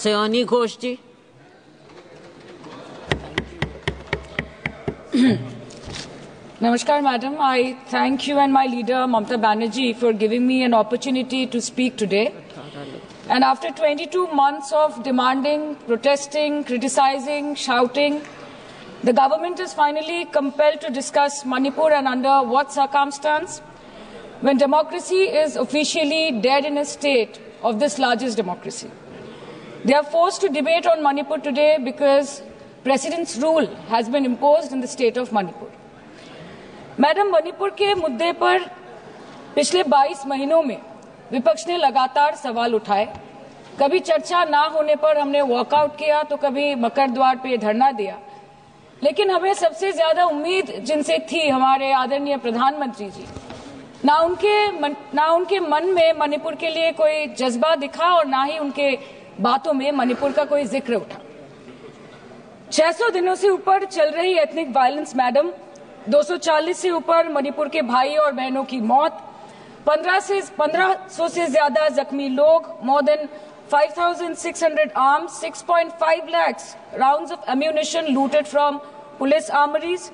Sayani Ghosh ji. Namaskar, Madam. I thank you and my leader, Mamata Banerjee, for giving me an opportunity to speak today. And after 22 months of demanding, protesting, criticizing, shouting, the government is finally compelled to discuss Manipur and under what circumstance, when democracy is officially dead in a state of this largest democracy. They are forced to debate on Manipur today because President's rule has been imposed in the state of Manipur. Madam, Manipur के मुद्दे पर पिछले 22 महीनों में विपक्ष ने लगातार सवाल उठाए। कभी चर्चा ना होने पर हमने वॉकआउट किया तो कभी मकर द्वार पे धरना दिया, लेकिन हमें सबसे ज्यादा उम्मीद जिनसे थी हमारे आदरणीय प्रधानमंत्री जी, ना उनके मन में मणिपुर के लिए कोई जज्बा दिखा और ना ही उनके बातों में मणिपुर का कोई जिक्र उठा। 600 दिनों से ऊपर चल रही एथनिक वायलेंस मैडम, 240 से ऊपर मणिपुर के भाई और बहनों की मौत, 1500 से ज्यादा जख्मी लोग, more than 5,600 arms, 6.5 lakhs rounds of ammunition looted from police armories,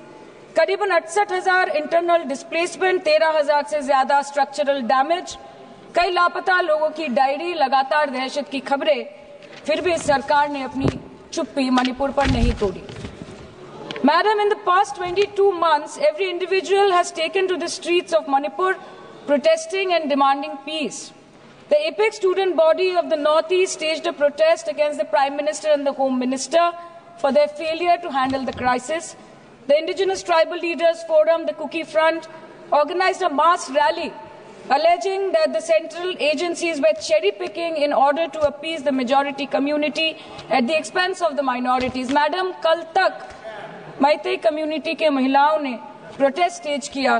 करीबन 68,000 इंटरनल डिस्प्लेसमेंट, 13,000 से ज्यादा स्ट्रक्चरल डैमेज, कई लापता लोगों की डायरी, लगातार दहशत की खबरें, फिर भी सरकार ने अपनी चुप्पी मणिपुर पर नहीं तोड़ी। Madam, in the past 22 months, every individual has taken to the streets of Manipur protesting and demanding peace. The apex student body of the Northeast staged a protest against the Prime Minister and the Home Minister for their failure to handle the crisis. The Indigenous Tribal Leaders Forum, the Kuki Front, organized a mass rally alleging that the central agencies were cherry-picking in order to appease the majority community at the expense of the minorities. Madam, कल तक Meitei community के महिलाओं ने protest stage किया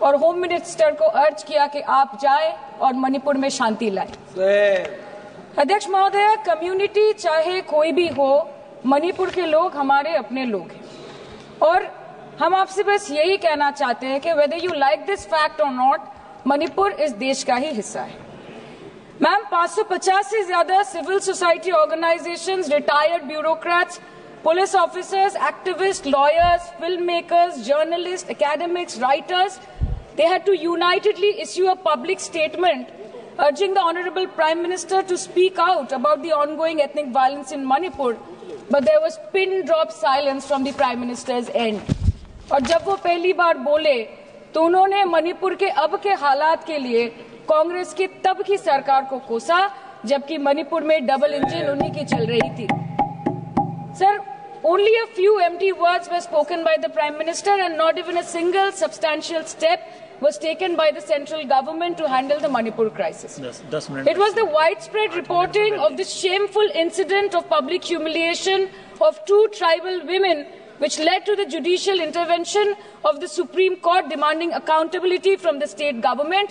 और home minister को अर्ज किया कि आप जाएं और मणिपुर में शांति लाएं। अध्यक्ष महोदय, कम्युनिटी चाहे कोई भी हो, मणिपुर के लोग हमारे अपने लोग हैं और हम आपसे बस यही कहना चाहते हैं कि whether you like this fact or not, Manipur इस देश का ही हिस्सा है। मैम, 550 से ज्यादा civil society organizations, retired bureaucrats, police officers, activists, lawyers, filmmakers, journalists, academics, writers, they had to unitedly issue a public statement urging the Honorable Prime Minister to speak out about the ongoing ethnic violence in Manipur, but there was pin-drop silence from the Prime Minister's end. और जब वो पहली बार बोले तो उन्होंने मणिपुर के अब के हालात के लिए कांग्रेस की तब की सरकार को कोसा, जबकि मणिपुर में डबल इंजन उन्हीं की चल रही थी। Sir, only a few empty words were spoken by the Prime Minister and not even a single substantial step was taken by the central government to handle the Manipur crisis. It was the widespread reporting of this shameful incident of public humiliation of 2 tribal women which led to the judicial intervention of the Supreme Court demanding accountability from the state government.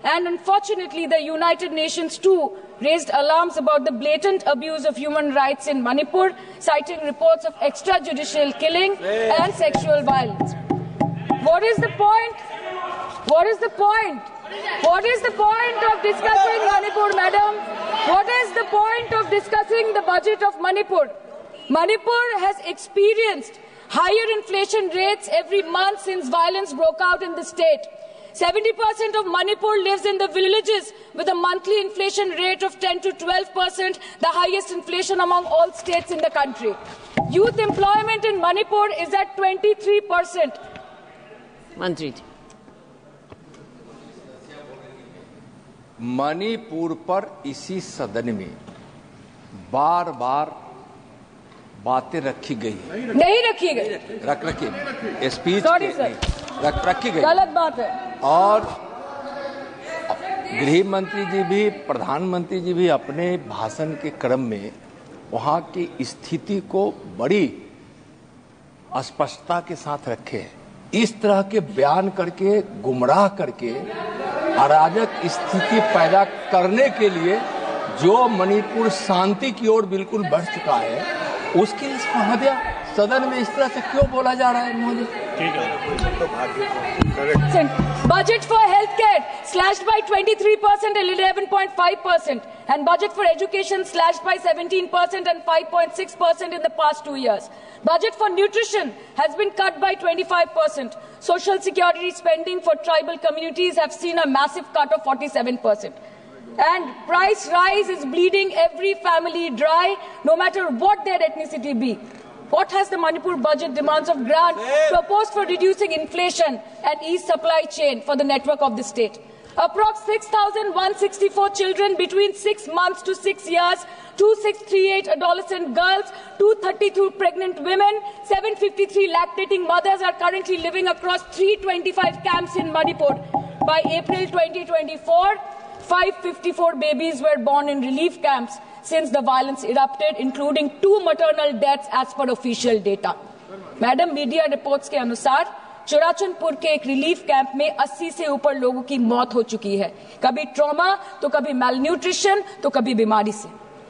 And unfortunately, the United Nations too raised alarms about the blatant abuse of human rights in Manipur, citing reports of extrajudicial killing and sexual violence. What is the point? What is the point? What is the point of discussing Manipur, madam? What is the point of discussing the budget of Manipur? Manipur has experienced higher inflation rates every month since violence broke out in the state. 70% of Manipur lives in the villages with a monthly inflation rate of 10 to 12%, the highest inflation among all states in the country. Youth employment in Manipur is at 23%. मंत्री, मणिपुर पर इसी सदन में बार बार बातें रखी गई, नहीं रखी गई, रखी स्पीच रखी गई, गलत बात है। और गृह मंत्री जी भी, प्रधानमंत्री जी भी अपने भाषण के क्रम में वहां की स्थिति को बड़ी स्पष्टता के साथ रखे हैं। इस तरह के बयान करके, गुमराह करके, अराजक स्थिति पैदा करने के लिए जो मणिपुर शांति की ओर बिल्कुल बढ़ चुका है, उसके लिए सदन में इस तरह से क्यों बोला जा रहा है Modi? Budget for healthcare slashed by 23% and 11.5%, and budget for education slashed by 17% and 5.6% in the past 2 years. Budget for nutrition has been cut by 25%. Social security spending for tribal communities have seen a massive cut of 47%. And price rise is bleeding every family dry, no matter what their ethnicity be. What has the Manipur budget demands of grant proposed for reducing inflation and ease supply chain for the network of the state? Approx 6,164 children between 6 months to 6 years, 2,638 adolescent girls, 232 pregnant women, 753 lactating mothers are currently living across 325 camps in Manipur. By April 2024, 554 babies were born in relief camps since the violence erupted, including 2 maternal deaths as per official data. Madam, media reports के अनुसार चुराचंदपुर के एक relief camp में 80 से ऊपर लोगों की मौत हो चुकी है, कभी ट्रॉमा तो कभी मैलन्यूट्रिशन तो कभी बीमारी से।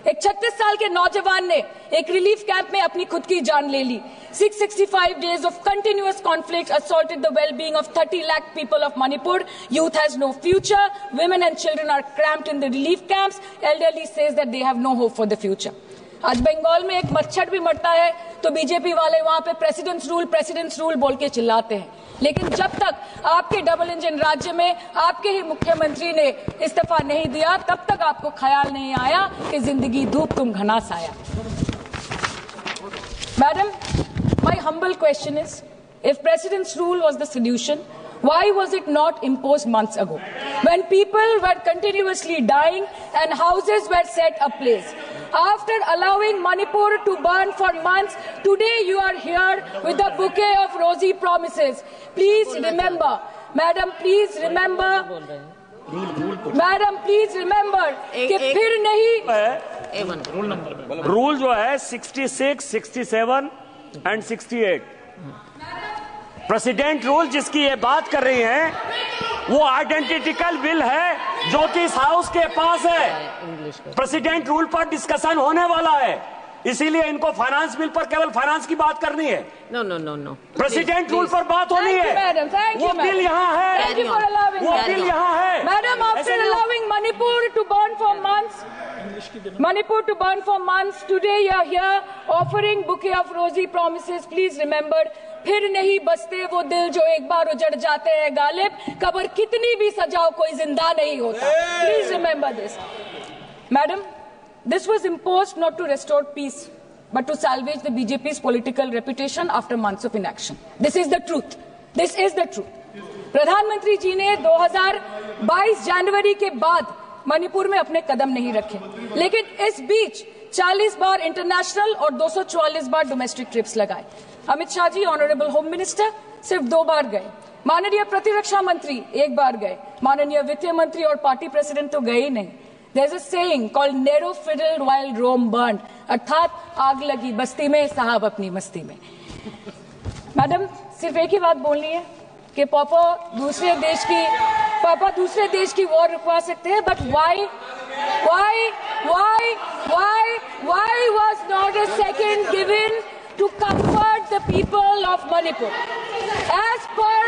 एक 36 साल के नौजवान ने एक रिलीफ कैंप में अपनी खुद की जान ले ली। 665 days of continuous conflict assaulted the well-being of 30 lakh people of Manipur. Youth has no future. Women and children are cramped in the relief camps. Elderly says that they have no hope for the future. आज बंगाल में एक मच्छर भी मरता है तो BJP वाले वहां पे प्रेसिडेंट्स रूल बोल के चिल्लाते हैं, लेकिन जब तक आपके डबल इंजन राज्य में आपके ही मुख्यमंत्री ने इस्तीफा नहीं दिया, तब तक आपको ख्याल नहीं आया कि जिंदगी धूप तुम घना साया। Madam, my humble question is, if president's rule was the solution, why was it not imposed months ago, when people were continuously dying and houses were set ablaze? After allowing Manipur to burn for months, today you are here with a bouquet of rosy promises. Please remember, Madam, please remember, Madam, please remember कि फिर नहीं rule जो है 66, 67 and 68 president rule जिसकी ये बात कर रही हैं, वो आइडेंटिकल बिल है जो कि इस हाउस के पास है। प्रेसिडेंट रूल पर डिस्कशन होने वाला है, इसीलिए इनको फाइनेंस बिल पर केवल फाइनेंस की बात करनी है। नो प्रेसिडेंट रूल पर बात होनी है। वो बिल यहाँ है, वो बिल यहाँ है। Madam, after allowing Manipur to burn for months, today you are here offering bouquet of rosy promises. Please remember, फिर नहीं बसते वो दिल जो एक बार उजड़ जाते हैं गालिब, कब्र कितनी भी सजाओ कोई जिंदा नहीं होता। Please remember this. Madam, this was imposed not to restore peace, but to salvage the BJP's political reputation after months of inaction. This is the truth. This is the truth. प्रधानमंत्री जी ने 2022 जनवरी के बाद मणिपुर में अपने कदम नहीं रखे, लेकिन इस बीच 40 बार इंटरनेशनल और 244 बार डोमेस्टिक ट्रिप्स लगाए। Amit Shah ji, honourable home minister, सिर्फ 2 बार गए। माननीय प्रतिरक्षा मंत्री 1 बार गए। माननीय वित्त मंत्री और पार्टी प्रेसिडेंट तो गए ही नहीं। There's a saying called narrow fiddle while Rome burned, अर्थात आग लगी बस्ती में, साहब अपनी मस्ती में। मैडम, सिर्फ एक ही बात बोलनी है कि पापा दूसरे देश की वॉर रुकवा सकते हैं, but why was not a second given to comfort the people of Manipur? As per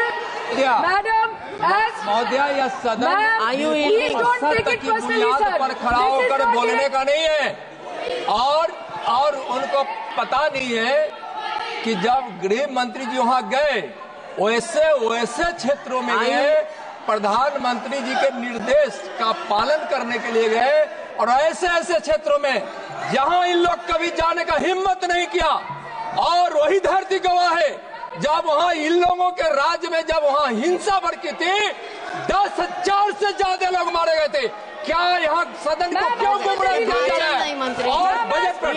Madam, महोदया, यह सदन please don't take it personally, sir. पर खड़ा होकर बोलने का नहीं है, और उनको पता नहीं है कि जब गृह मंत्री जी वहां गए, वैसे क्षेत्रों में गए, प्रधानमंत्री जी के निर्देश का पालन करने के लिए गए, और ऐसे क्षेत्रों में जहां इन लोग कभी जाने का हिम्मत नहीं किया। और वही धरती गवाह है, जब वहां इन लोगों के राज्य में जब वहां हिंसा भड़की थी, 10,000 से ज्यादा लोग मारे गए थे। क्या यहाँ सदन को क्यों गुमराह किया जा रहा है? और बजट पर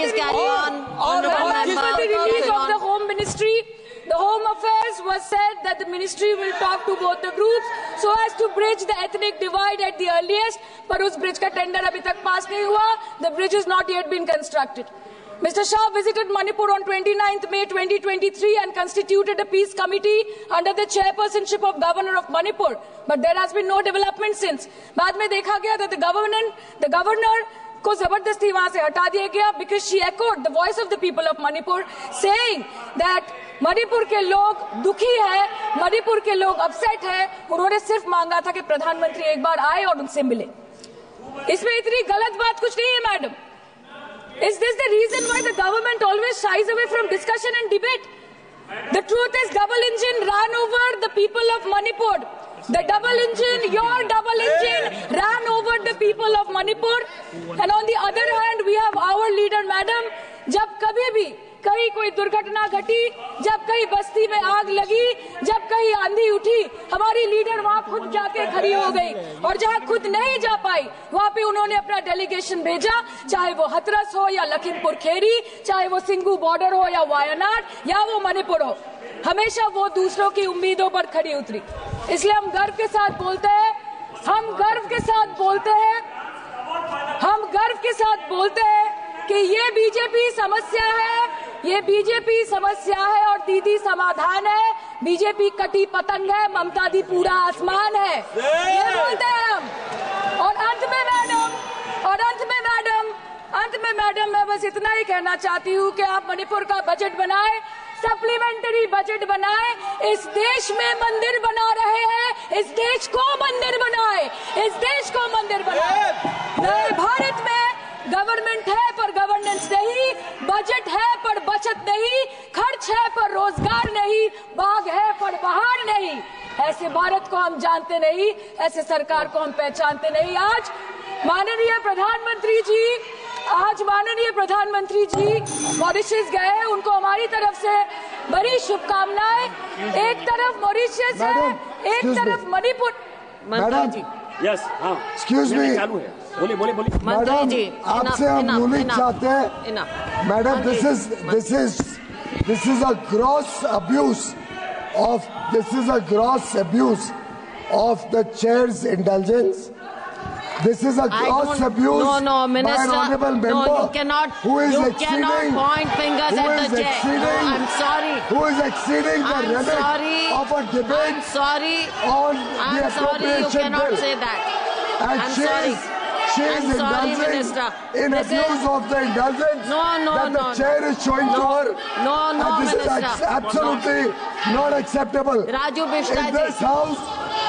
The Home Affairs was said that the ministry will talk to both the groups so as to bridge the ethnic divide at the earliest, पर उस bridge का tender अभी तक पास नहीं हुआ. The bridge has not yet been constructed. Mr. Shah visited Manipur on 29th May 2023 and constituted a peace committee under the chairpersonship of Governor of Manipur, but there has been no development since. बाद में देखा गया that the governor को जबरदस्ती वहां से हटा दिया गया because she echoed the voice of the people of Manipur saying that Manipur के लोग दुखी है, मणिपुर के लोग अपसेट है। उन्होंने सिर्फ मांगा था कि प्रधानमंत्री एक बार आए और उनसे मिले। इसमें इतनी गलत बात कुछ नहीं है madam. Is this the reason why the government always shies away from discussion and debate? The truth is double engine ran over the people of Manipur. The double engine, your double engine ran over the people of Manipur. And on the other hand, we have our leader, madam. जब कभी भी कहीं कोई दुर्घटना घटी, जब कहीं बस्ती में आग लगी, जब कहीं आंधी उठी, हमारी लीडर वहां खुद जाके खड़ी हो गई। और जहां खुद नहीं जा पाई, वहां पे उन्होंने अपना डेलीगेशन भेजा, चाहे वो हथरस हो या लखीमपुर खेरी, चाहे वो सिंगू बॉर्डर हो या वायनाड या वो मणिपुर हो, हमेशा वो दूसरों की उम्मीदों पर खड़ी उतरी। इसलिए हम गर्व के साथ बोलते हैं, हम गर्व के साथ बोलते हैं, हम गर्व के साथ बोलते हैं कि ये बीजेपी समस्या है, ये बीजेपी समस्या है और दीदी समाधान है। बीजेपी कटी पतंग है, ममता दी पूरा आसमान है, ये बोलते हैं हम। और अंत में मैडम मैं बस इतना ही कहना चाहती हूँ कि आप मणिपुर का बजट बनाए, सप्लीमेंट्री बजट बनाए। इस देश में मंदिर बना रहे हैं, इस देश को मंदिर बनाए, इस देश को मंदिर बनाए। नए भारत में गवर्नमेंट है पर गवर्नेंस नहीं, बजट है पर बचत नहीं, खर्च है पर रोजगार नहीं, बाग है पर बहार नहीं। ऐसे भारत को हम जानते नहीं, ऐसे सरकार को हम पहचानते नहीं। आज माननीय प्रधानमंत्री जी मॉरिशस गए हैं, उनको हमारी तरफ से बड़ी शुभकामनाएं। एक तरफ मॉरिशस है, एक तरफ मणिपुर। मंत्री जी, यस, हाँ, एक्सक्यूज मी, चालू है, बोलिए। मंत्री जी, आपसे हम रूलिंग चाहते हैं। Madam, this is a gross abuse of the chair's indulgence. This is a gross abuse by an honorable member. No, you cannot point fingers at the chair. No, I'm sorry. Who is exceeding the limit of a debate on the appropriation you cannot bill. say that. And she is indulging in abuse of the indulgence that the chair is showing to her. No, and this Minister. is absolutely not acceptable. Raju Bishta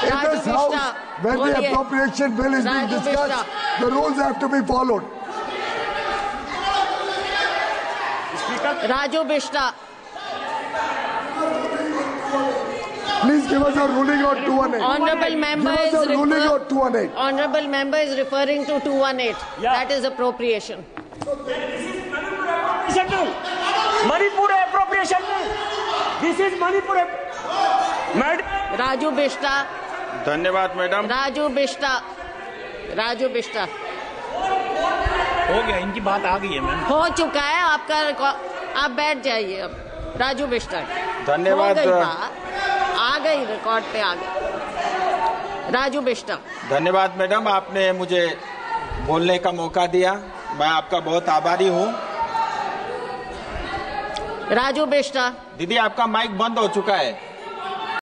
In this house, when the appropriation bill is being discussed, the rules have to be followed. Raju Bishta. Please give us a ruling on 218. Honorable member is referring to 218. Yeah. That is appropriation. Manipur appropriation. This is Manipur. Madam. Raju Bishta. धन्यवाद madam. Raju बिष्टा हो गया, इनकी बात आ गई है ma'am. हो चुका है आपका, आप बैठ जाइए अब। राजू बिष्टा, धन्यवाद। आ गई रिकॉर्ड पे, आ गई। राजू बिष्टा, धन्यवाद मैडम, आपने मुझे बोलने का मौका दिया, मैं आपका बहुत आभारी हूँ। राजू बिष्टा, दीदी आपका माइक बंद हो चुका है।